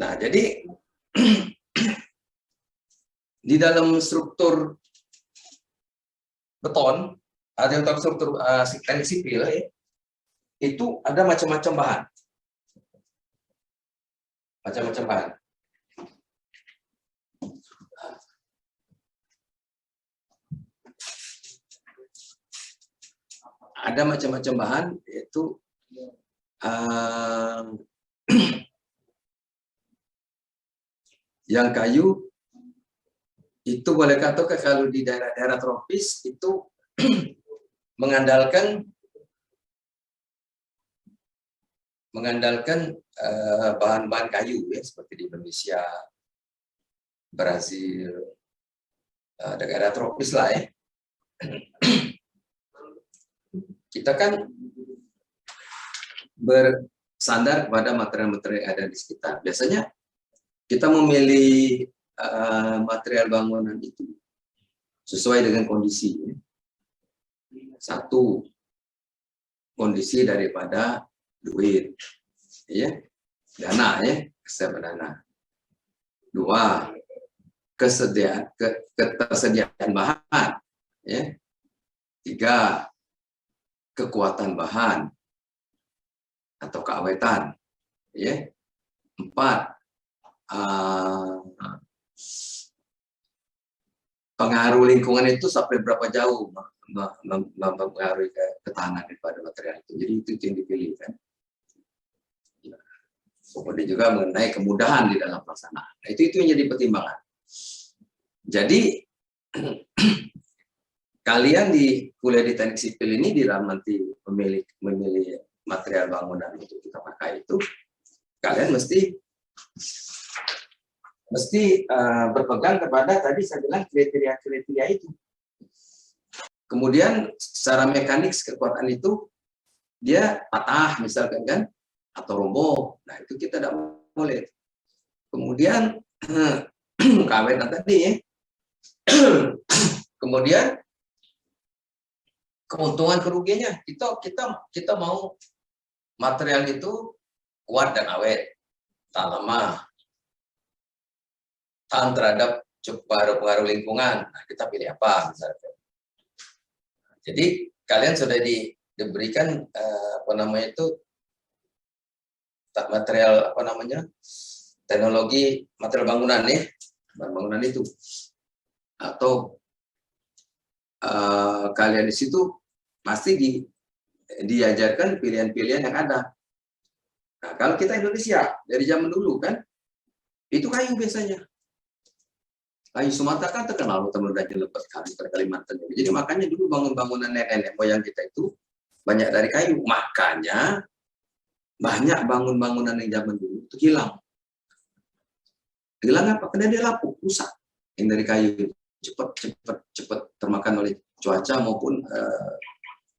Nah, jadi di dalam struktur beton, ada yang struktur teknik sipil, itu ada macam-macam bahan. Macam-macam bahan. Ada macam-macam bahan, yaitu yang kayu itu boleh katakan kalau di daerah-daerah tropis itu mengandalkan bahan-bahan kayu ya, seperti di Indonesia, Brazil, daerah tropis lah ya. Kita kan bersandar kepada material-material yang ada di sekitar. Biasanya kita memilih material bangunan itu sesuai dengan kondisi. Satu, kondisi daripada duit, ya, dana, ya, kesediaan dana. Dua, ketersediaan bahan, ya. Tiga, kekuatan bahan atau keawetan, ya. Empat, pengaruh lingkungan itu sampai berapa jauh mempengaruhi ketahanan daripada material itu. Jadi itu yang dipilih kan. Kemudian juga mengenai kemudahan di dalam pelaksanaan. Nah, itu yang jadi pertimbangan. Jadi kalian di kuliah di teknik sipil ini di dalam nanti memilih material bangunan untuk kita pakai itu, kalian mesti berpegang kepada tadi saya bilang kriteria-kriteria itu. Kemudian secara mekanik kekuatan itu dia patah misalkan kan, atau roboh. Nah itu kita tidak boleh. Kemudian keawetan tadi ya. Kemudian keuntungan kerugiannya kita mau material itu kuat dan awet, tahan lama, tahan terhadap pengaruh lingkungan. Nah, kita pilih apa misalnya. Jadi kalian sudah diberikan material teknologi material bangunan ya, bangunan itu, atau kalian di situ pasti diajarkan pilihan-pilihan yang ada. Nah, kalau kita Indonesia dari zaman dulu kan itu kayu biasanya. Kayu Sumatera kan terkenal teman-teman lepas kayu ke Kalimantan. Jadi makanya dulu bangunan nenek moyang kita itu banyak dari kayu. Makanya banyak bangunan yang zaman dulu itu hilang. Hilang apa? Karena dia lapuk, rusak. Yang dari kayu cepat termakan oleh cuaca maupun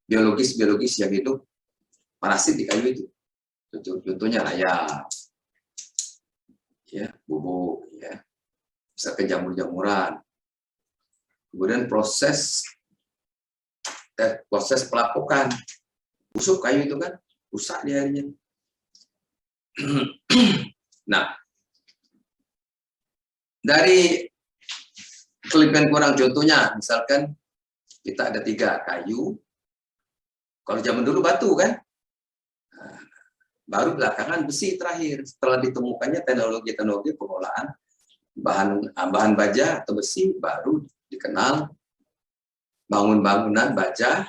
biologis yang hidup parasit di kayu itu. Contohnya rayap, ya, bubuk, ya. Misalkan jamur-jamuran. Kemudian proses pelapukan, busuk kayu itu kan, rusak di airnya. Nah, dari kelebihan kurang contohnya, misalkan kita ada 3 kayu, kalau zaman dulu batu kan, baru belakangan besi terakhir setelah ditemukannya teknologi pengolahan bahan baja atau besi, baru dikenal bangunan baja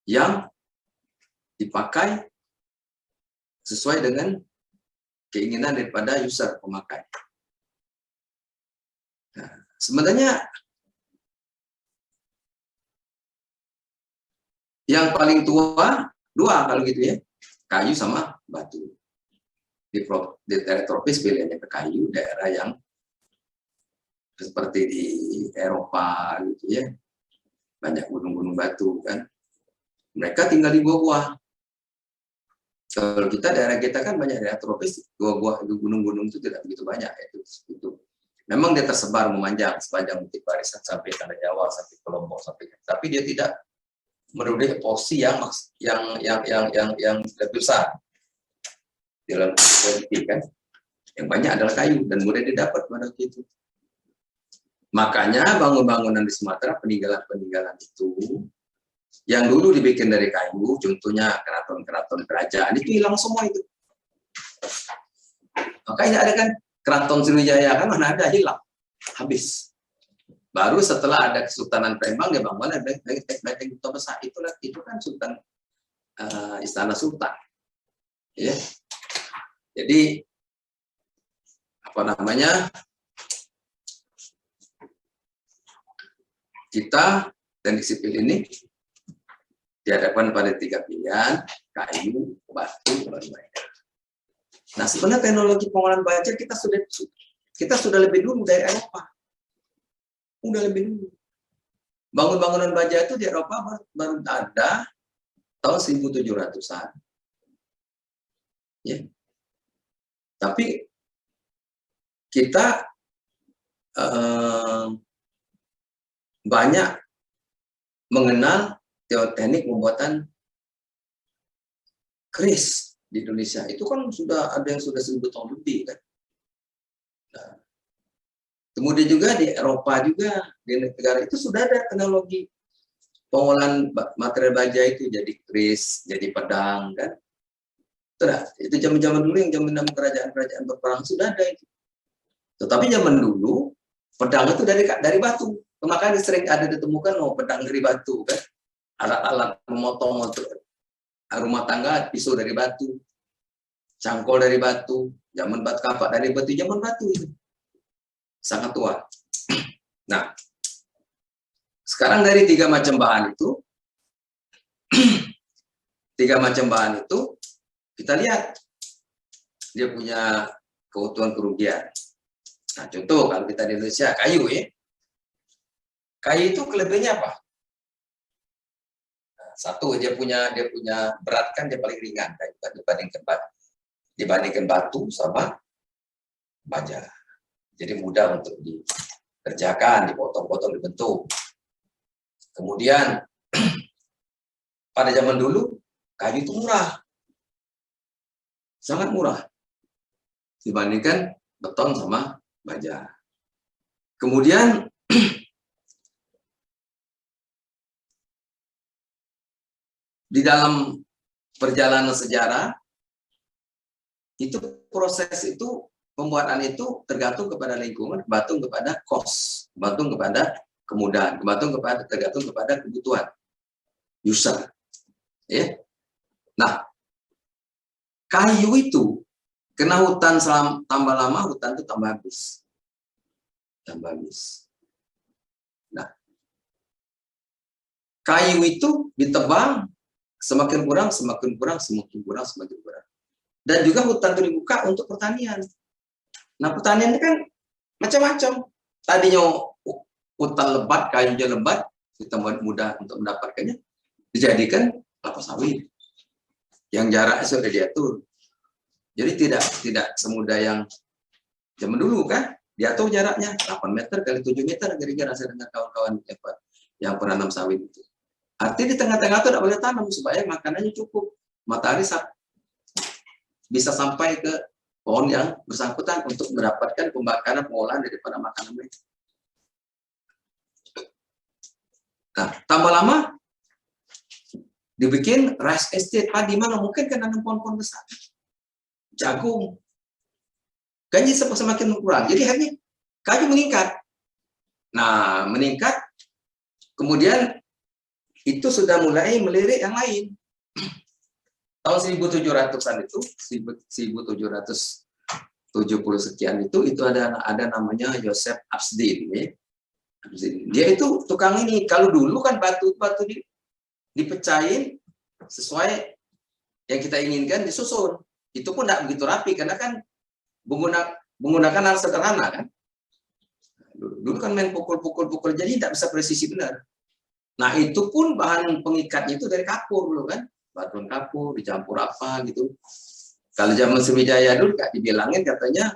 yang dipakai sesuai dengan keinginan daripada user pemakai. Nah, sebenarnya yang paling tua 2 kalau gitu ya, kayu sama batu. Di daerah tropis pilihannya ke kayu, daerah yang seperti di Eropa gitu ya, banyak gunung-gunung batu kan, mereka tinggal di gua-gua. Kalau kita daerah kita kan banyak daerah tropis, gua-gua gunung-gunung itu tidak begitu banyak itu. Memang dia tersebar memanjang sepanjang bukit barisan sampai Tanah Jawa, sampai ke Lombok, tapi dia tidak menuduki posisi yang lebih besar dalam politik kan. Yang banyak adalah kayu dan mudah didapat pada waktu itu. Makanya bangunan-bangunan di Sumatera, peninggalan-peninggalan itu yang dulu dibikin dari kayu, contohnya keraton-keraton kerajaan, itu hilang semua itu. Makanya ada kan Keraton Sriwijaya, kan mana ada, hilang, habis. Baru setelah ada Kesultanan Palembang, dia bangun Benteng Kota Besar. Itu kan Sultan, Istana Sultan. Ya. Jadi apa namanya, kita teknik sipil ini dihadapkan pada 3 pilihan: kayu, batu, baru baja. Nah, sebenarnya teknologi pengolahan baja kita sudah lebih dulu dari Eropa. Udah lebih dulu. Bangunan baja itu di Eropa baru ada tahun 1700-an. Ya. Tapi kita banyak mengenal teknik pembuatan keris di Indonesia. Itu kan sudah ada yang sudah 1000 tahun lebih kan. Nah, kemudian juga di Eropa juga, di negara itu sudah ada teknologi pengolahan material baja itu, jadi keris, jadi pedang kan. Itu zaman-zaman dulu, yang zaman kerajaan-kerajaan berperang sudah ada itu. Tetapi zaman dulu pedang itu dari batu. Makanya sering ada ditemukan pedang dari batu kan. Alat-alat memotong untuk rumah tangga, pisau dari batu, cangkol dari batu, zaman batu kapak dari batu, zaman batu itu. Sangat tua. Nah, sekarang dari 3 macam bahan itu, 3 macam bahan itu, kita lihat dia punya keutuhan kerugian. Nah, contoh kalau kita di Indonesia, kayu ya. Kayu itu kelebihannya apa? Nah, satu, dia punya berat, kan dia paling ringan dibandingkan batu sama baja. Jadi mudah untuk dikerjakan, dipotong-potong, dibentuk. Kemudian pada zaman dulu kayu itu murah, sangat murah dibandingkan beton sama baja. Kemudian di dalam perjalanan sejarah itu, proses itu, pembuatan itu tergantung kepada lingkungan, tergantung kepada cost, tergantung kepada kemudahan, tergantung kepada kebutuhan user. Ya. Nah, kayu itu kena hutan tambah lama, hutan itu tambah habis. Nah, kayu itu ditebang semakin kurang. Dan juga hutan itu dibuka untuk pertanian. Nah, pertanian itu kan macam-macam. Tadinya hutan lebat, kayunya lebat, kita mudah untuk mendapatkannya, dijadikan kelapa sawit yang jaraknya sudah diatur. Jadi tidak semudah yang zaman dulu kan, diatur jaraknya 8 meter kali 7 meter, kira-kira saya dengar kawan-kawan yang pernah nanam sawit itu. Artinya di tengah-tengah itu tidak boleh tanam supaya makanannya cukup, matahari bisa sampai ke pohon yang bersangkutan untuk mendapatkan pembakaran, pengolahan daripada makanan mereka. Nah, tambah lama dibikin rice estate, di mana mungkin kan nanam pohon-pohon besar, jagung, gaji semakin berkurang. Jadi akhirnya kayu meningkat. Nah, meningkat, kemudian itu sudah mulai melirik yang lain. Tahun 1700-an itu, 1770 sekian itu ada namanya Joseph Absdin. Ya. Dia itu tukang ini. Kalau dulu kan batu dipecahin sesuai yang kita inginkan, disusun. Itu pun tidak begitu rapi karena kan menggunakan alat sederhana kan. Dulu kan main pukul-pukul, jadi tidak bisa presisi benar. Nah, itu pun bahan pengikatnya itu dari kapur loh kan. Batuan kapur dicampur apa gitu. Kalau zaman Sriwijaya dulu Kak, dibilangin katanya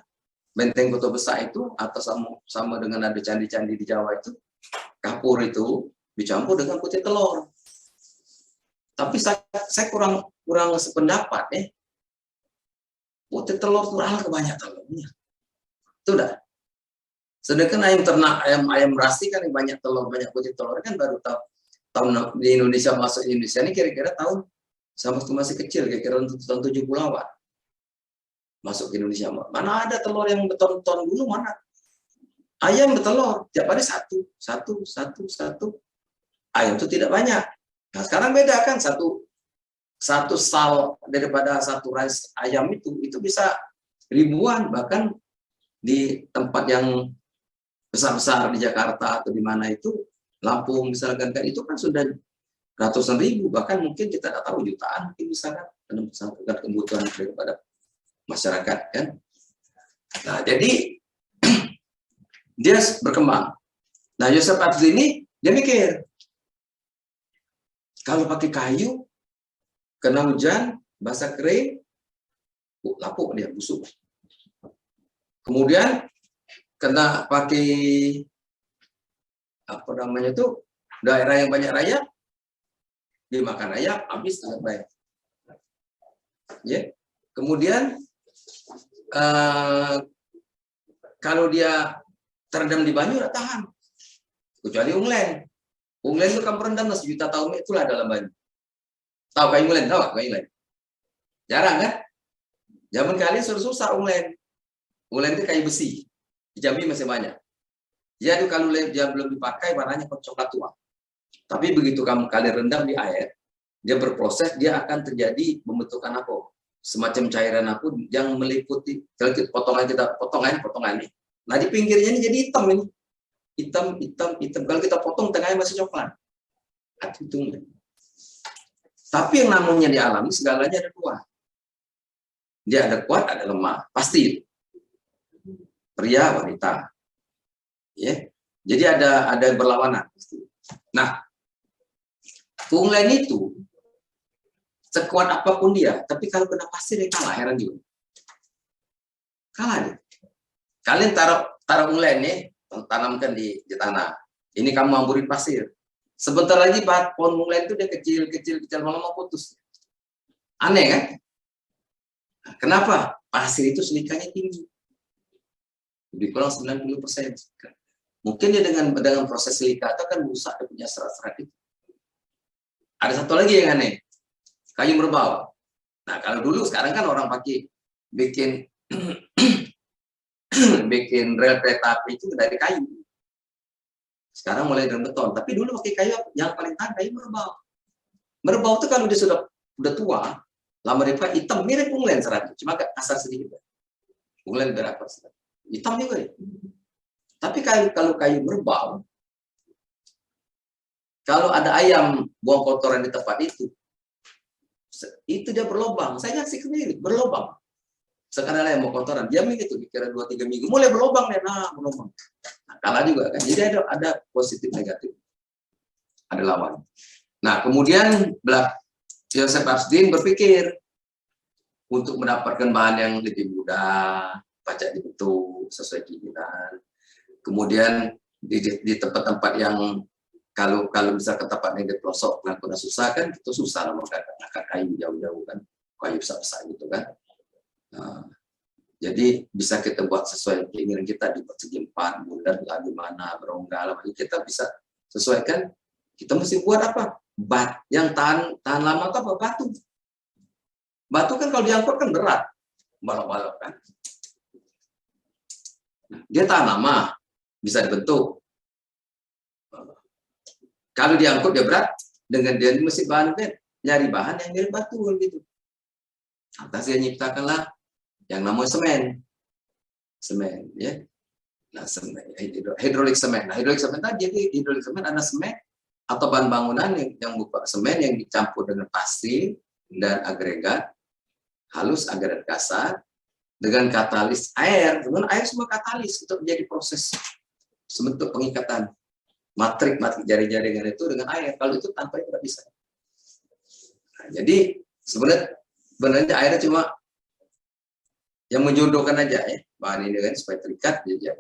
Benteng Kota Besar itu, atau sama dengan ada candi-candi di Jawa itu, kapur itu dicampur dengan putih telur. Tapi saya kurang sependapat ya. putih telur tuh kebanyak telurnya. Itu udah. Sedangkan ayam ternak, ayam rasi kan yang banyak telur, banyak putih telur kan baru tahun di Indonesia, masuk Indonesia ini kira-kira tahun sama waktu masih kecil, kira-kira tahun 70-an masuk ke Indonesia. Mana ada telur yang berton-ton dulu, mana? Ayam bertelur tiap hari satu. Ayam itu tidak banyak. Nah sekarang beda kan, satu sal daripada satu rais ayam itu bisa ribuan, bahkan di tempat yang besar-besar di Jakarta atau di mana itu, Lampung misalkan kan, itu kan sudah ratusan ribu, bahkan mungkin kita tidak tahu jutaan mungkin misalkan, karena kebutuhan daripada masyarakat kan. Nah jadi dia berkembang. Nah Joseph Atwood ini dia mikir, kalau pakai kayu kena hujan basah kering, lapuk dia, busuk. Kemudian kena pakai apa namanya itu, daerah yang banyak rayap, dimakan rayap habis sangat baik. Ya. Kemudian kalau dia terendam di banyu tidak tahan, kecuali unglen. Unglen itu kan berendam sejuta tahun itulah dalam banyu. Tahu kayu unglen? Tahu kayu unglen? Jarang kan? Zaman kali susah unglen. Unglen itu kayu besi. Di Jambi masih banyak. Jadi kalau dia belum dipakai warnanya coklat tua. Tapi begitu kamu kali rendam di air, dia berproses, dia akan terjadi pembentukan apa? Semacam cairan apa yang meliputi potongan. Nah di pinggirnya ini jadi hitam ini. Hitam. Kalau kita potong tengahnya masih coklat. Itu. Tapi yang namanya di alam segalanya ada dua. Dia ada kuat, ada lemah. Pasti. Pria, wanita. Ya. Jadi ada berlawanan. Nah, unglen itu sekuat apapun dia, tapi kalau kena pasir dia kalah, heran juga. Kalah dia. Kalian taruh unglen nih, tanamkan di tanah. Ini kamu hamburin pasir. Sebentar lagi pohon unglen itu dia kecil, lama-lama putus. Aneh kan? Nah, kenapa? Pasir itu silikanya tinggi. Lebih kurang 90%. Mungkin dia dengan proses silika itu kan rusak, dia punya serat-serat itu. Ada satu lagi yang aneh, kayu merbau. Nah kalau dulu, sekarang kan orang pakai bikin rel kereta api itu dari kayu. Sekarang mulai dari beton, tapi dulu pakai kayu yang paling tahan kayu merbau. Merbau itu kalau dia sudah tua, lama dia hitam, mirip unglen seratnya, cuma agak kasar sedikit. Unglen berapa serat? Hitam juga ya. Tapi kalau kayu merbau, kalau ada ayam buang kotoran di tempat itu dia berlobang. Saya nyaksikan sendiri, berlobang. Sekarang ayam buang kotoran, dia begitu, dikira 2-3 minggu, mulai berlobang deh, berlobang. Nah, kalah juga kan. Jadi ada positif negatif, ada lawan. Nah kemudian Joseph Atwood berpikir untuk mendapatkan bahan yang lebih mudah, pacak dibentuk sesuai keinginan. Kemudian di tempat-tempat yang kalau bisa ke tempat yang di pelosok udah susah kan, itu susah lah mengangkat kayu jauh-jauh kan, kayu besar-besar gitu kan. Nah, jadi bisa kita buat sesuai keinginan kita, di persegi 4, bundar lah gimana, berongga lah, kita bisa sesuaikan. Kita mesti buat apa? Yang tahan lama itu apa? Batu. Batu kan kalau diangkut kan berat, balok-balok kan. Dia tahan lama, bisa dibentuk. Kalau diangkut dia berat, dengan dia mesti nyari bahan yang mirip batu gitu. Atas dia nyiptakanlah yang namanya semen, ya. Nah, hidrolik semen. Nah, hidrolik semen tadi, hidrolik semen ada semen atau bahan bangunan yang berupa semen yang dicampur dengan pasir dan agregat halus, agregat kasar dengan katalis air. Kemudian air semua katalis untuk menjadi proses sebentuk pengikatan matrik jari-jaringan itu dengan air. Kalau itu tanpa itu tidak bisa. Nah, jadi sebenarnya airnya cuma yang menjodohkan aja ya bahan ini kan supaya terikat dia.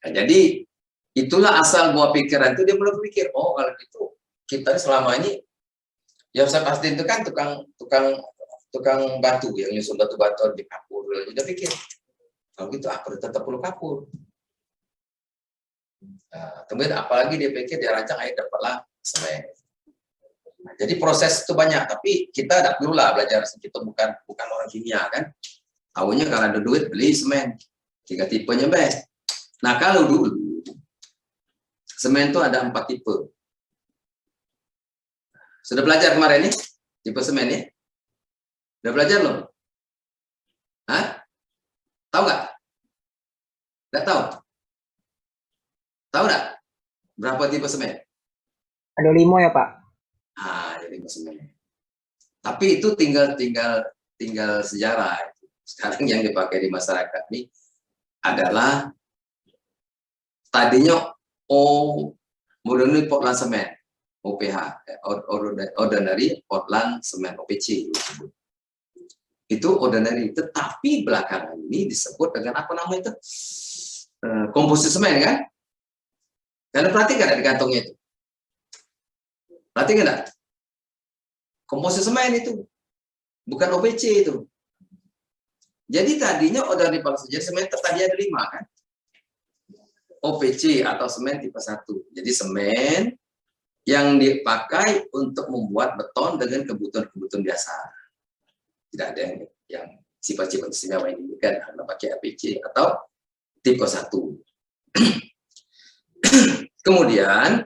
Nah, jadi itulah asal buah pikiran itu. Dia mulai berpikir, oh kalau gitu kita selama ini, ya saya pasti itu kan tukang tukang batu yang nyusun batu-batu di kapur. Udah pikir, kalau gitu apa tetap perlu kapur. Nah, kemudian apalagi dia pikir dia rancang air dapatlah semen. Nah, jadi proses itu banyak, tapi kita tidak perlu lah belajar, kita bukan orang kimia kan. Tahunya kalau ada duit beli semen, 3 tipenya best. Nah kalau dulu semen itu ada 4 tipe. Sudah belajar kemarin nih tipe semen ya? Udah belajar belum? Hah? Tahu nggak? Nggak tahu? Tahu nggak? Berapa tipe semen? Ada 5 ya Pak? Ah, jadi tipe semen. Tapi itu tinggal sejarah. Sekarang yang dipakai di masyarakat ini adalah tadinya Ordinary Portland Cement, OPH, Ordinary Portland Cement, OPC. Itu ordinary, tetapi belakangan ini disebut dengan apa namanya itu? Komposit semen kan? Karena perhatikan di kantongnya itu. Perhatikan enggak? Komposit semen itu. Bukan OPC itu. Jadi tadinya ordinary Portland semen tadi ada 5 kan? OPC atau semen tipe 1. Jadi semen yang dipakai untuk membuat beton dengan kebutuhan-kebutuhan biasa. Tidak ada yang sifat-sifat istimewa ini kan, karena pakai APC atau tipe 1. Kemudian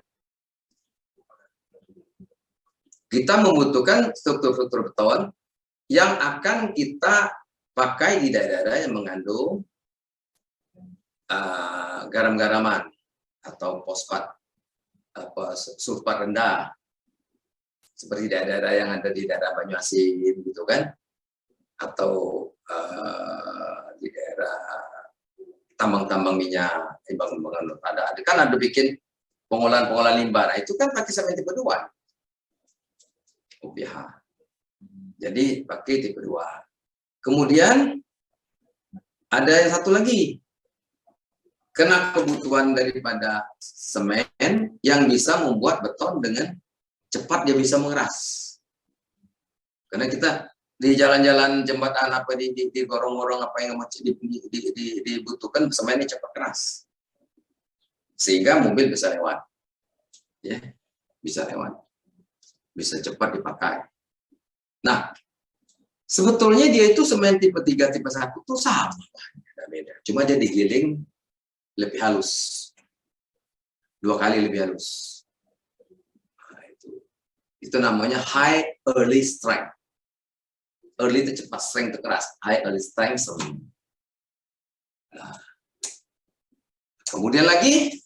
kita membutuhkan struktur-struktur beton yang akan kita pakai di daerah-daerah yang mengandung garam-garaman atau fosfat sulfat rendah, seperti daerah-daerah yang ada di daerah Banyuasin gitu kan, atau di daerah tambang-tambang minyak, timbangan ada kan ada bikin pengolahan limbah. Nah, itu kan pakai semen tipe 2 OPH. Jadi pakai tipe 2. Kemudian ada yang satu lagi, karena kebutuhan daripada semen yang bisa membuat beton dengan cepat dia bisa mengeras. Karena kita di jalan-jalan jembatan apa di gorong-gorong apa yang dibutuhkan semen ini cepat keras, sehingga mobil bisa lewat, ya bisa lewat, bisa cepat dipakai. Nah, sebetulnya dia itu semen tipe 3, tipe 1 itu sama, tidak beda, cuma dia digiling lebih halus, 2 kali lebih halus. Nah, itu namanya high early strength. Early itu cepat, strength itu keras. High early strength. Nah, kemudian lagi,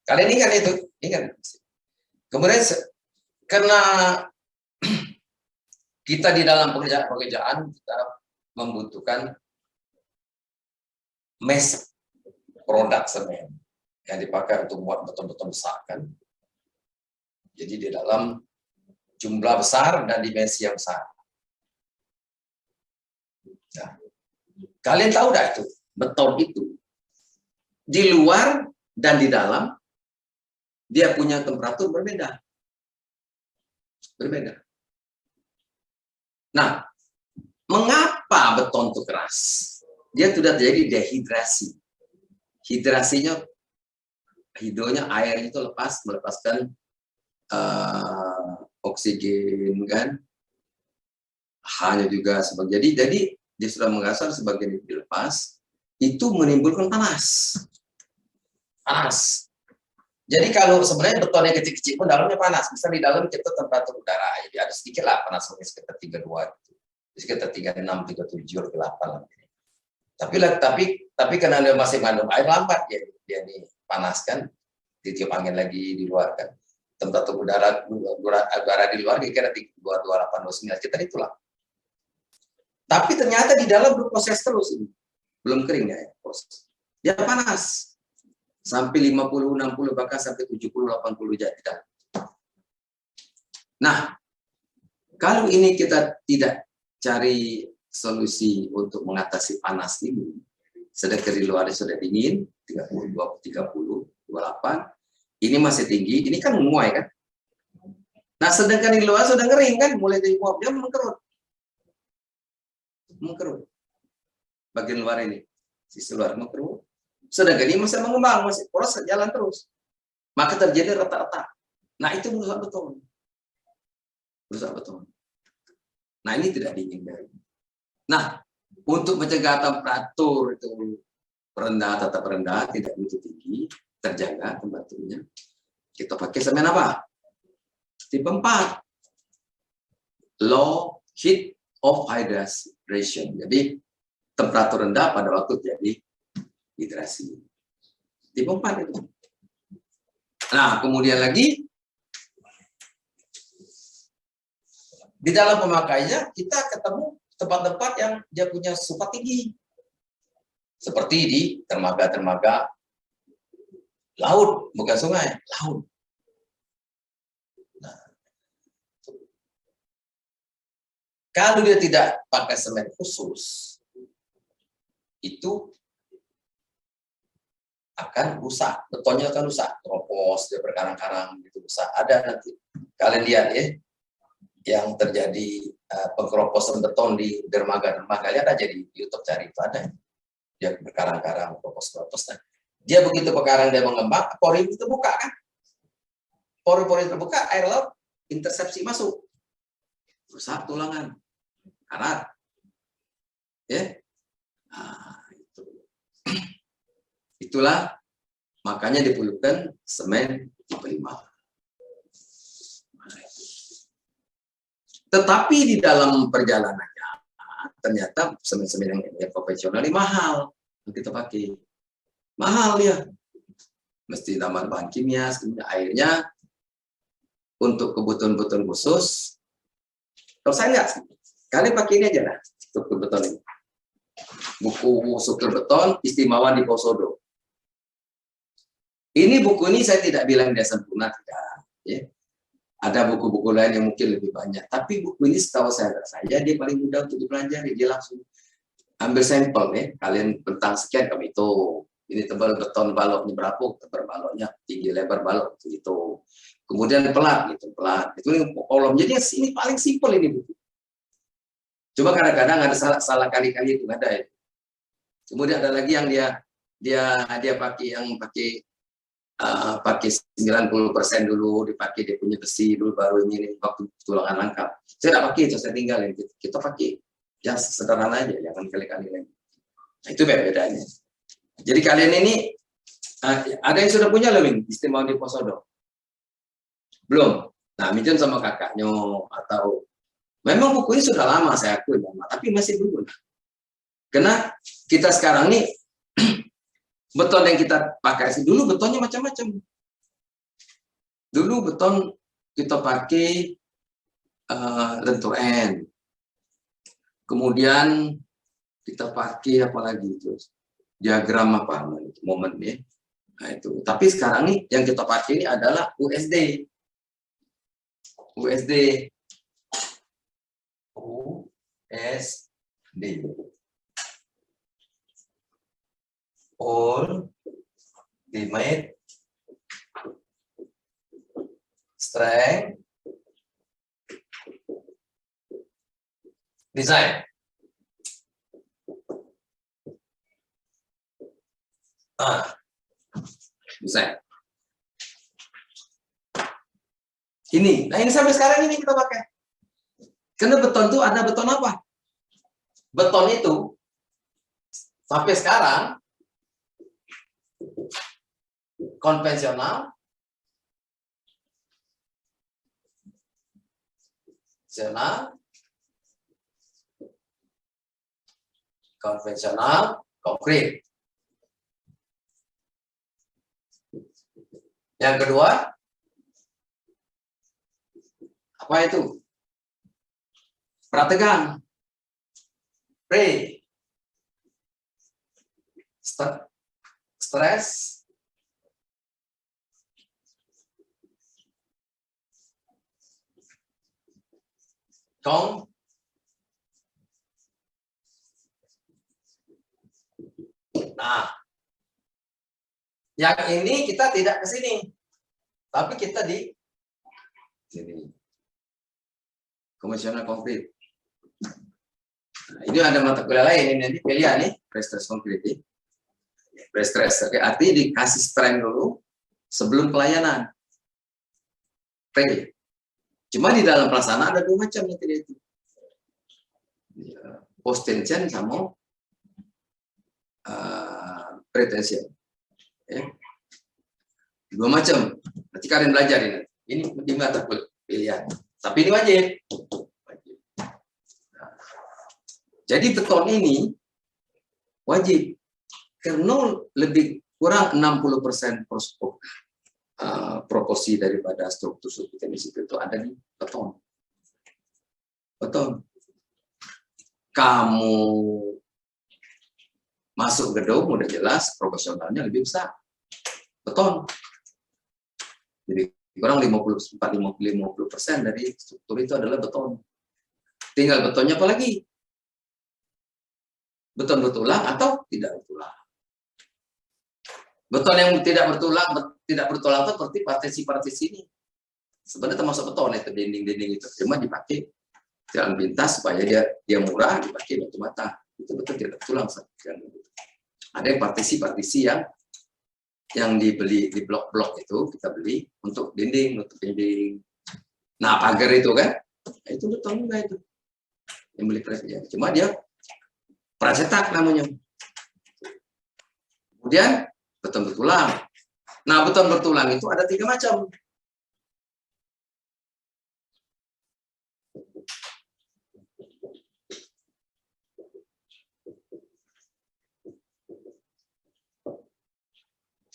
kalian ingat itu, ingat. Kemudian karena kita di dalam pekerjaan kita membutuhkan mesh produk semen yang dipakai untuk membuat beton-beton besar kan. Jadi di dalam jumlah besar dan dimensi yang besar. Nah, kalian tahu nggak itu beton itu di luar dan di dalam dia punya temperatur berbeda. Nah, mengapa beton itu keras? Dia sudah terjadi dehidrasi. Hidrasinya, hidronya, air itu melepaskan oksigen kan, H-nya juga sebagai jadi dia sudah mengasar sebagian dilepas, itu menimbulkan panas. Jadi kalau sebenarnya betonnya kecil-kecil pun dalamnya panas, bisa di dalam kita temperatur udara, jadi ada sedikit lah panas mungkin sekitar 32, sekitar 36, 37, 38 lah. Tapi karena dia masih mengandung air, lambat dia dipanaskan, ditiup angin lagi di luar kan. Temperatur udara di luar kira-kira 28, 29 sekitar itulah. Tapi ternyata di dalam berproses terus ini. Belum kering ya proses. Dia panas. Sampai 50, 60 bahkan sampai 70, 80 jadi. Nah, kalau ini kita tidak cari solusi untuk mengatasi panas ini, sedangkan di luar sudah dingin, 30, 28, ini masih tinggi, ini kan menguai kan. Nah, sedangkan di luar sudah ngering kan, mulai dari uapnya mengkerut. mengkerut. Bagian luar ini, sisi luar mengkerut. Sedangkan ini masih mengembang, masih proses jalan terus. Maka terjadi retak-retak. Nah, itu merusak beton. Merusak beton. Nah, ini tidak diinginkan. Nah, untuk mencegah temperatur itu rendah, tetap rendah, tidak begitu tinggi, terjaga temperaturnya, kita pakai semen apa? Tipe 4. Low heat of hydration. Jadi, temperatur rendah pada waktu jadi hidrasi. Tipe 4 itu. Nah, kemudian lagi, di dalam pemakaiannya, kita ketemu tempat-tempat yang dia punya sifat tinggi. Seperti di dermaga-dermaga laut, bukan sungai, laut. Nah, kalau dia tidak pakai semen khusus, itu akan rusak, betonnya akan rusak, keropos, dia berkarang-karang, gitu rusak. Ada nanti, kalian lihat ya, yang terjadi pengkeroposan beton di dermaga-dermaga, lihat aja di YouTube, cari itu ada. Dia berkarang-karang, keropos-keropos. Nah, dia begitu berkarang, dia mengembang, pori itu terbuka kan? Pori-pori terbuka, air laut intersepsi masuk, rusak tulangan, karat, ya. Nah, itu. Itulah makanya diperlukan semen tipe 5. Tetapi di dalam perjalanannya ternyata semen-semen yang konvensional ini mahal untuk kita pakai. Mahal ya. Mesti tambah bahan kimia, kemudian airnya untuk kebutuhan-kebutuhan khusus. Kalau saya lihat, kalian pakai ini aja lah, struktur beton ini. Buku struktur beton istimewa di Posodo. Ini buku ini saya tidak bilang dia sempurna, tidak. Ya. Ada buku-buku lain yang mungkin lebih banyak. Tapi buku ini setahu saya dia paling mudah untuk dipelajari. Dia langsung ambil sampel ya. Kalian bentang sekian kami itu. Ini tebal beton baloknya berapa, tebal baloknya, tinggi lebar balok gitu. Kemudian pelat gitu, pelat. Itu kolom. Jadi ini paling simpel ini buku. Cuma kadang-kadang ada salah kali-kali itu ada ya. Kemudian ada lagi yang dia pakai yang pakai 90% dulu, dipakai dia punya besi dulu, baru ini waktu tulangan lengkap. Saya tidak pakai itu, saya tinggalin. Kita pakai yang sederhana aja, jangan kali-kali lagi. Nah, itu bedanya. Jadi kalian ini ada yang sudah punya loh, istimewa di Posodo? Belum? Nah, minjem sama kakaknya atau memang buku ini sudah lama saya akui, tapi masih belum. Karena kita sekarang nih beton yang kita pakai dulu betonnya macam-macam. Dulu beton kita pakai lentur N. Kemudian kita pakai apa lagi itu? Diagram apa momen ya. Nah, itu. Tapi sekarang nih yang kita pakai ini adalah USD. USD. USD. Ultimate Strength Design. Design. Ini, nah ini sampai sekarang ini kita pakai. Karena beton itu ada beton apa? Beton itu sampai sekarang konvensional, konkret. Yang kedua, apa itu? Prategang, stress, nah, yang ini kita tidak ke sini, tapi kita di sini. Konvensional konkret. Nah, ini ada mata kuliah lain, ini nanti pilihan nih, pre-stress concrete. Pre-stress, oke, artinya dikasih strength dulu sebelum pelayanan. Pre. Cuma di dalam pelaksanaan ada dua macam nanti itu. Post tension sama pretension. Ya. Dua macam. Nanti kalian belajar ini. Ini di mata pilihan. Tapi ini wajib. Nah, jadi beton ini wajib. Karena lebih kurang 60% proporsi daripada struktur teknis itu ada di beton. Beton. Kamu masuk gedung udah jelas proporsionalnya lebih besar. Beton. Jadi kurang 50% dari struktur itu adalah beton. Tinggal betonnya apa lagi? Beton bertulang atau tidak bertulang. Beton yang tidak bertulang itu seperti partisi ini. Sebenarnya termasuk beton itu dinding-dinding itu, cuma dipakai jalan pintas supaya dia murah, dipakai batu bata. Itu betul tidak bertulang. Ada yang partisi yang dibeli di blok-blok itu kita beli untuk dinding, untuk dinding. Nah pagar itu kan, itu beton juga itu. Yang beli presnya, cuma dia pracetak namanya. Kemudian beton bertulang. Nah, beton bertulang itu ada 3 macam.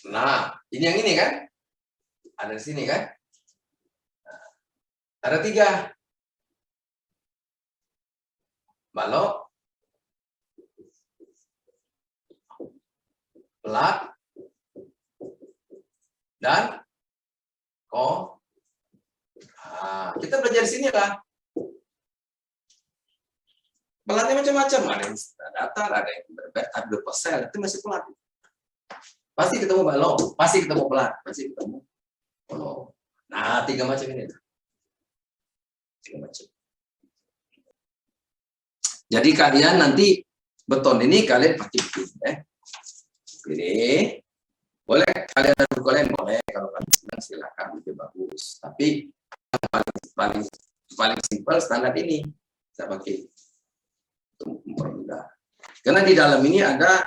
Nah, ini yang ini kan? Ada di sini kan? Nah, ada 3. Balok, pelat, dan Nah, kita belajar di sini lah. Pelatnya macam-macam, ada yang datar, ada yang berbesar, itu masih pelat. Pasti ketemu balok, pasti ketemu pelat, pasti ketemu balok. Nah, 3 macam ini. 3 macam. Jadi kalian nanti beton ini kalian pakai begini, Ini boleh kalian boleh kalau kalian senang silakan, itu bagus. Tapi paling simpel standar ini saya pakai untuk mempermudah. Karena di dalam ini ada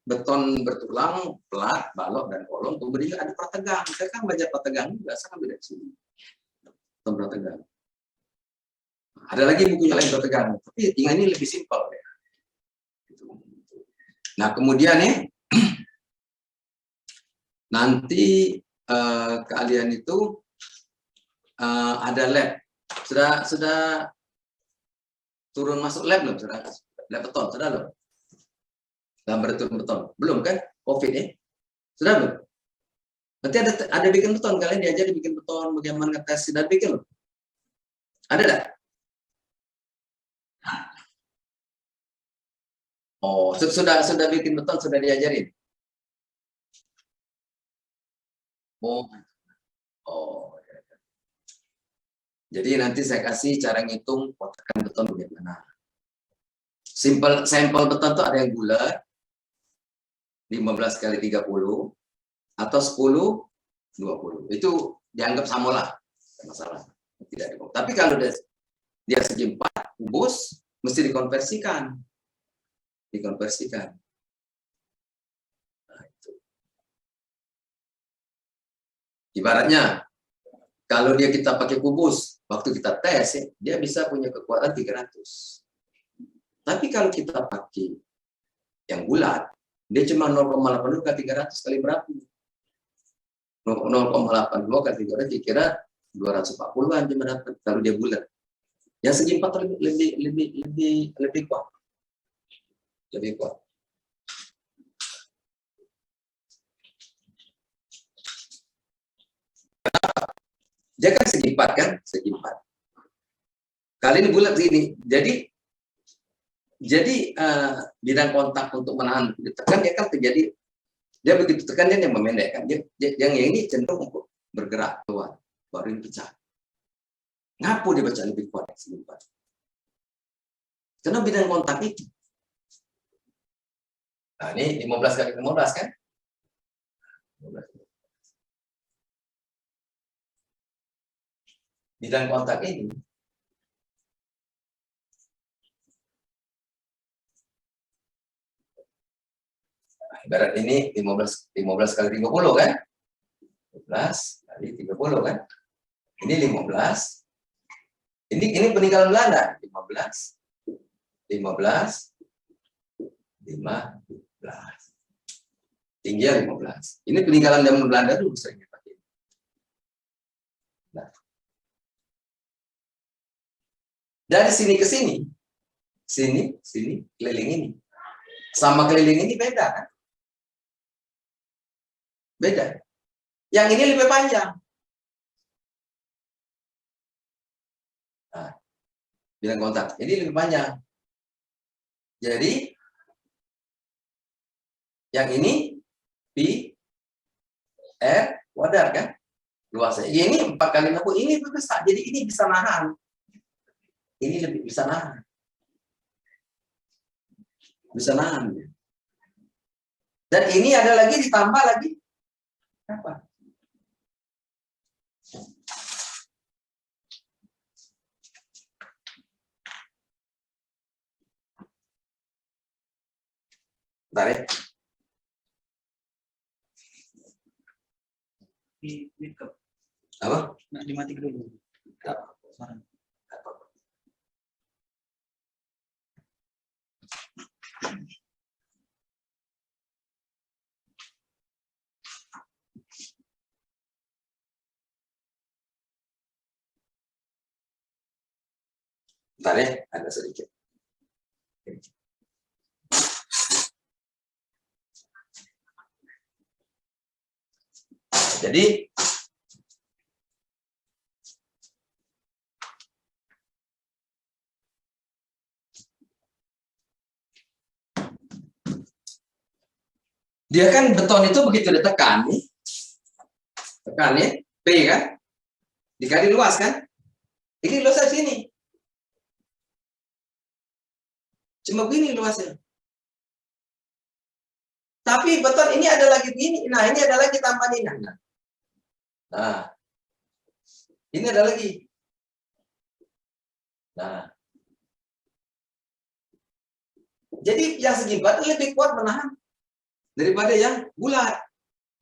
beton bertulang, pelat, balok, dan kolong. Kemudian ada prategang. Saya kan belajar prategang juga, saya kan beda di sini. Beton prategang. Ada lagi bukunya lain prategang, tapi yang ini lebih simpel ya. Nah kemudian nanti kalian itu ada lab. Sudah turun masuk lab belum? Sudah lab beton, sudah belum? Laboratorium beton belum kan? COVID sudah belum? Nanti ada bikin beton, kalian diajar bikin beton, bagaimana ngetes, sudah bikin loh. Ada enggak? Oh, sudah bikin beton, sudah diajarin. Oh. Jadi nanti saya kasih cara ngitung kotakan beton bagaimana. Sampel beton itu ada yang bulat 15 kali 30 atau 10 20. Itu dianggap sama lah, masalah. Tidak ada. Tapi kalau dia segi 4 kubus mesti dikonversikan. Nah, itu. Ibaratnya kalau kita pakai kubus, waktu kita tes, dia bisa punya kekuatan 300. Tapi kalau kita pakai yang bulat, dia cuma 0,82 kali 300 kali berapa? 0,82 kali 300 kira 240-an cuma dapat kalau dia bulat. Yang segi 4 lebih kuat. Lebih kuat. Dia kan segi 4 kan? Segi 4. Kali ini bulat gini. Jadi bidang kontak untuk menahan ditekan dia kan terjadi, dia begitu tekan dia yang memendekkan, yang ini cenderung untuk bergerak keluar, baru ini pecah. Ngapu dia baca lebih kuat segi 4. Karena bidang kontak itu. Nah, ini 15 kali 15 kan? 15. Bidang kontak ini ibarat ini 15 kali 30 kan? 15 kali 30 kan? Ini 15. Ini peninggalan Belanda. 15. 15. 15. Tingginya 15. Ini peninggalan zaman Belanda dulu sering dipakai. Nah. Dari sini ke sini, sini, keliling ini. Sama keliling ini beda kan? Beda. Yang ini lebih panjang. Nah, bidang kontak ini lebih panjang. Jadi yang ini pi r wadar kan? Luasnya. Ini 4 kali 60. Ini lebih besar. Jadi ini bisa nahan. Ini lebih bisa nahan. Bisa nahan. Dan ini ada lagi ditambah lagi apa? Bentar ya. Apa? Nah, dimatiin dulu. Bentar ya, ada sedikit. Jadi dia kan beton itu begitu ditekan nih, tekan ya, P kan, dikali luas kan, ini luasnya sini, cuma begini luasnya. Tapi beton ini ada lagi begini, nah ini ada lagi tambahan ini, nah ini ada lagi, nah jadi yang segi batu lebih kuat menahan daripada yang bulat.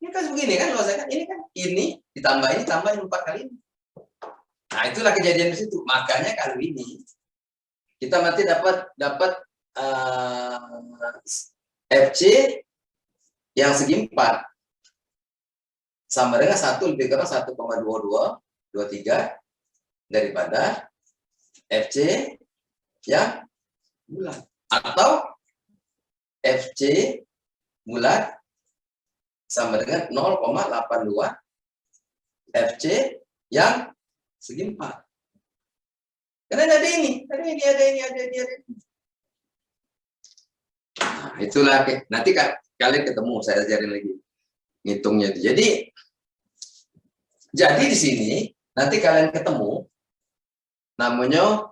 Ini kan begini kan luasnya kan, ini ditambah ini tambahin 4 kali ini. Nah itulah kejadian di situ. Makanya kalau ini kita nanti dapat FC yang segi 4 sama dengan 1 lebih kurang 1,2223 daripada FC yang bulat, atau FC bulat sama dengan 0,82 FC yang segi 4. Karena ada ini. Nah, itulah nanti kalian ketemu, saya ajarin lagi ngitungnya itu. Jadi di sini nanti kalian ketemu namanya,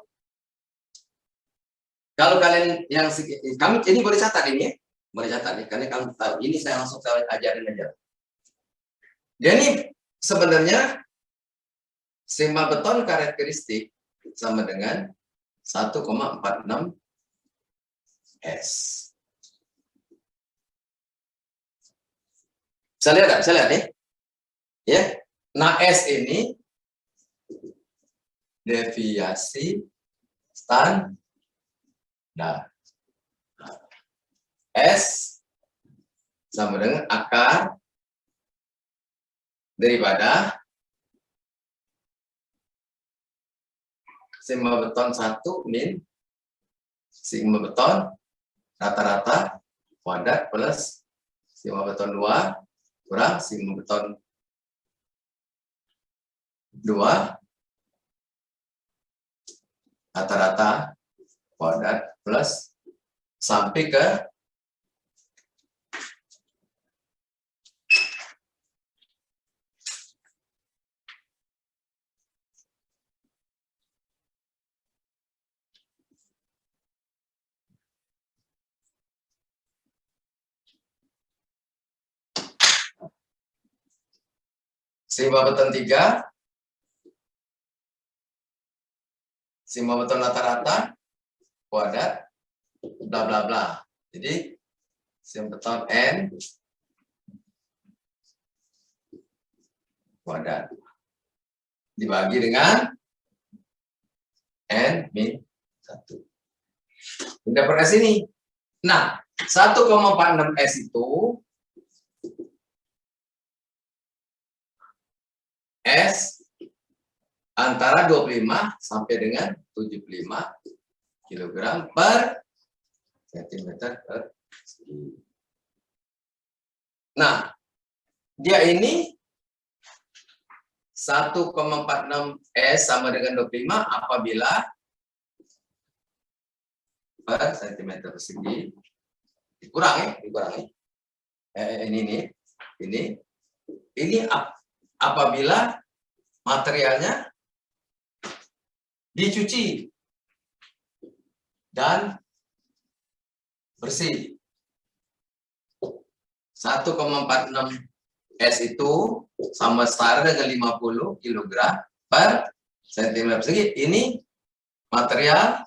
kalau kalian yang kami ini boleh catat ini ya. Boleh catat nih, karena kamu tahu ini saya langsung ajarin aja. Jadi sebenarnya sema beton karakteristik sama dengan 1,46 S. Bisa lihat nih, ya. Nah S ini deviasi standar. S sama dengan akar daripada sigma beton 1 min sigma beton rata-rata padat plus sigma beton 2 kurang sigma beton 2 rata-rata padat plus sampai ke Sigma beton 3, sigma beton rata-rata, kuadrat, bla bla bla. Jadi sigma beton N kuadrat dibagi dengan N min 1. Udah per S ini. Nah, 1,46 S itu S antara 25 sampai dengan 75 kg per centimeter persegi. Nah, dia ini 1,46 S sama dengan 25 apabila per centimeter persegi dikurangi. Ini apabila materialnya dicuci dan bersih. 1,46 S itu sama setara dengan 50 kg per centimeter persegi. Ini material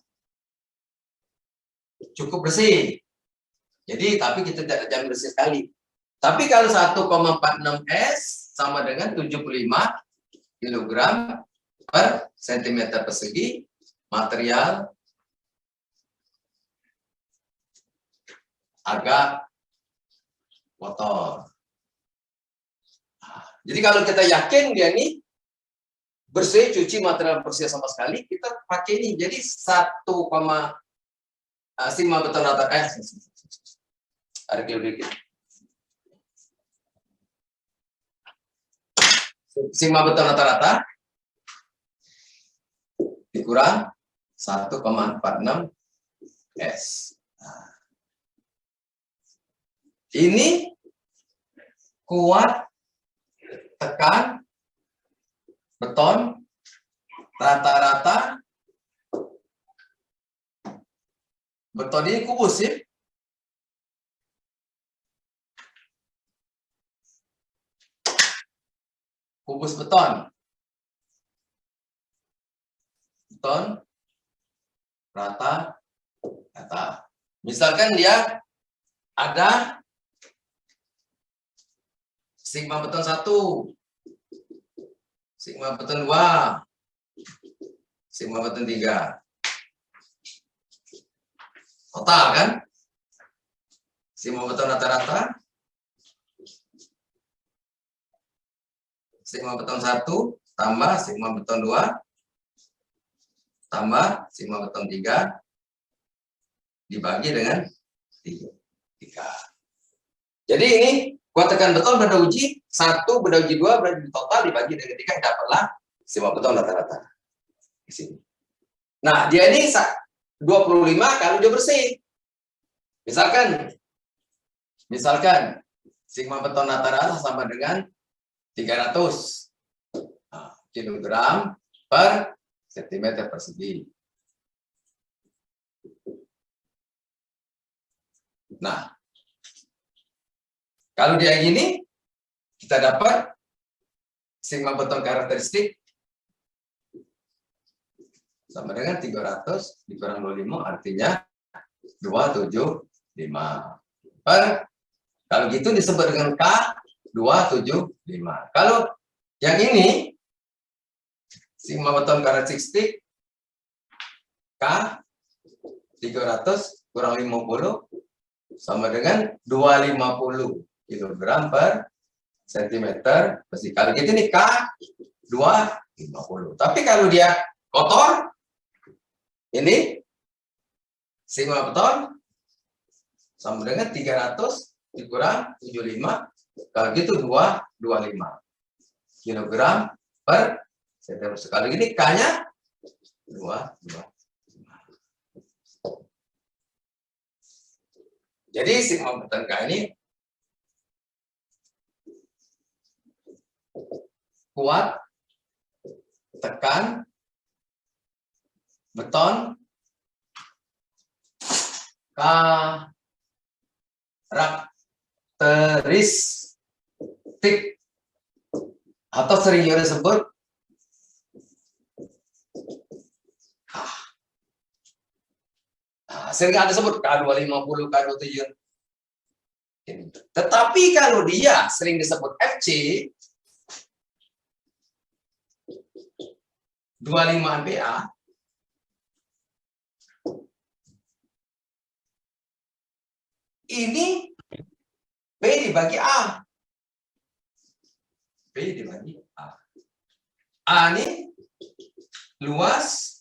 cukup bersih. Jadi, tapi kita tidak jamin bersih sekali. Tapi kalau 1,46 S sama dengan 75 kg per centimeter persegi, material agak kotor. Jadi kalau kita yakin dia ini bersih, cuci material bersih sama sekali, kita pakai ini. Jadi 1, sigma beton rata ada dikit. Sigma beton rata-rata dikurang 1,46 S. Nah, ini kuat tekan beton rata-rata. Beton ini kubus ya. Kubus beton. Beton rata. Misalkan dia ada sigma beton 1, sigma beton 2, sigma beton 3. Total kan? Sigma beton rata-rata, sigma beton 1 tambah sigma beton 2 tambah sigma beton 3 dibagi dengan 3. Jadi ini kuat tekan beton benda uji 1, benda uji 2, berarti total dibagi dengan 3, dapatlah sigma beton rata-rata. Di sini. Nah, dia ini 25 kalau dia bersih. Misalkan sigma beton rata-rata sama dengan 300 kg per centimeter persegi. Nah, kalau dia gini, kita dapat sigma beton karakteristik sama dengan 300 dikurang 25 artinya 275. Kalau gitu disebut dengan K275. Kalau yang ini sigma beton karakteristik K 300 kurang 50 sama dengan 250 kg per centimeter persegi. Kalau gitu nih K 250. Tapi kalau dia kotor, ini sigma beton sama dengan 300 dikurang 75, kalau gitu 225 kg per centimeter. Sekali ini K-nya 225. Jadi sigma beton K ini kuat tekan beton karakteristik Atau sering juga disebut sering ada sebut K250, K27. Tetapi kalau dia sering disebut FC 25 MPa, ini B dibagi A. B dibagi A. A ini luas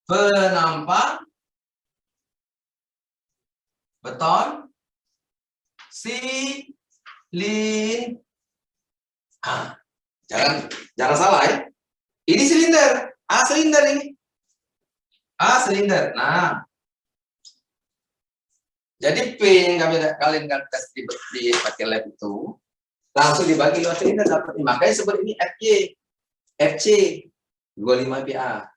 penampang beton silin. Jangan salah ya. Ini silinder, A silinder ini. A silinder. Nah, jadi P yang kalian tes di pakai lab itu langsung dibagi luas silinder dapat. Makanya sebut ini FC 25 PA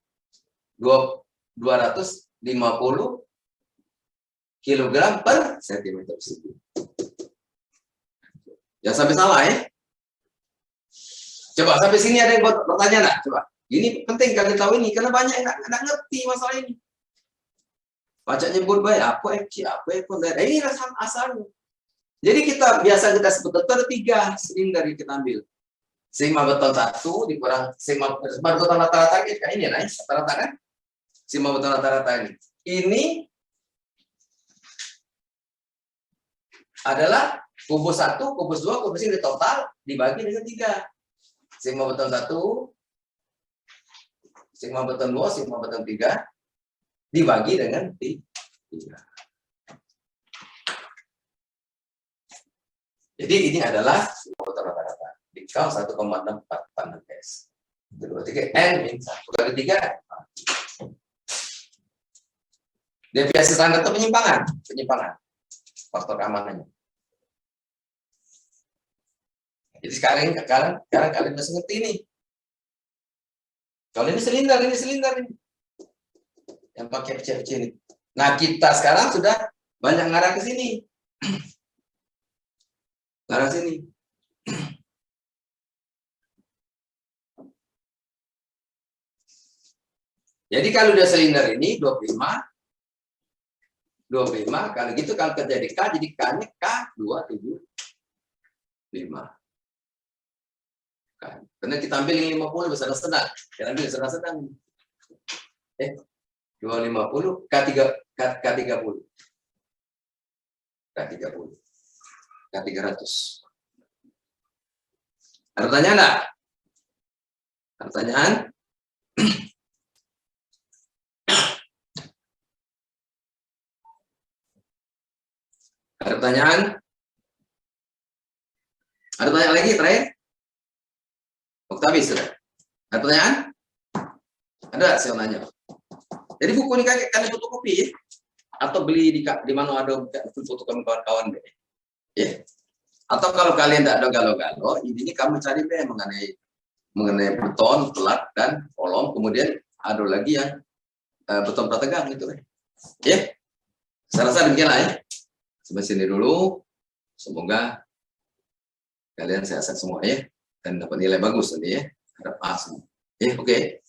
250 kg per sentimeter persegi. Jangan sampai salah ya. Coba sampai sini ada yang bertanya nggak? Coba. Ini penting kalian tahu ini karena banyak yang nggak ngerti masalah ini. Baca nyebut baik apa FC, apa kontainer. Ini asalnya. Jadi kita sebut itu ada 3 silinder yang kita ambil. Sigma beton 1 dikurang sigma beton rata-rata kayak ini ya, rata-rata kan? Sigma beton rata-rata ini. Ini adalah kubus 1, kubus 2, kubus ini total dibagi dengan 3. Sigma beton 1, sigma beton 2, sigma beton 3 dibagi dengan 3. Jadi ini adalah sigma beton rata-rata. Dikal 1,64 pandang guys. 2, 3 N min 1 kali 3. Deviasi standar itu penyimpangan, faktor keamanannya. Jadi sekarang kalian bisa ngerti ini. Kalau ini silinder ini. Yang pakai FC ini. Nah, kita sekarang sudah banyak ngarah ke sini. Ngarah sini. Jadi kalau udah silinder ini 25, kalau gitu kalau terjadi K, jadi K-nya K275. Karena kita ambil yang 50 bersenang-senang. Kita ambil senang-senang. 250 K30. K300. Ada pertanyaan enggak? Pertanyaan? Ada pertanyaan? Ada pertanyaan lagi terakhir? Waktu habis sudah. Ada pertanyaan? Ada saya nanya. Jadi buku ini kalian fotokopi ya? Atau beli di mana ada fotokopi kawan-kawan deh. Ya. Atau kalau kalian tidak ada galau-galau, ini kamu cari deh mengenai beton, pelat dan kolom. Kemudian ada lagi yang beton prategang gitu deh. Ya. Saya rasa demikianlah ya. Sampai sini dulu. Semoga kalian sehat semua ya. Dan dapat nilai bagus nanti ya. Harap A semua. Ya, oke.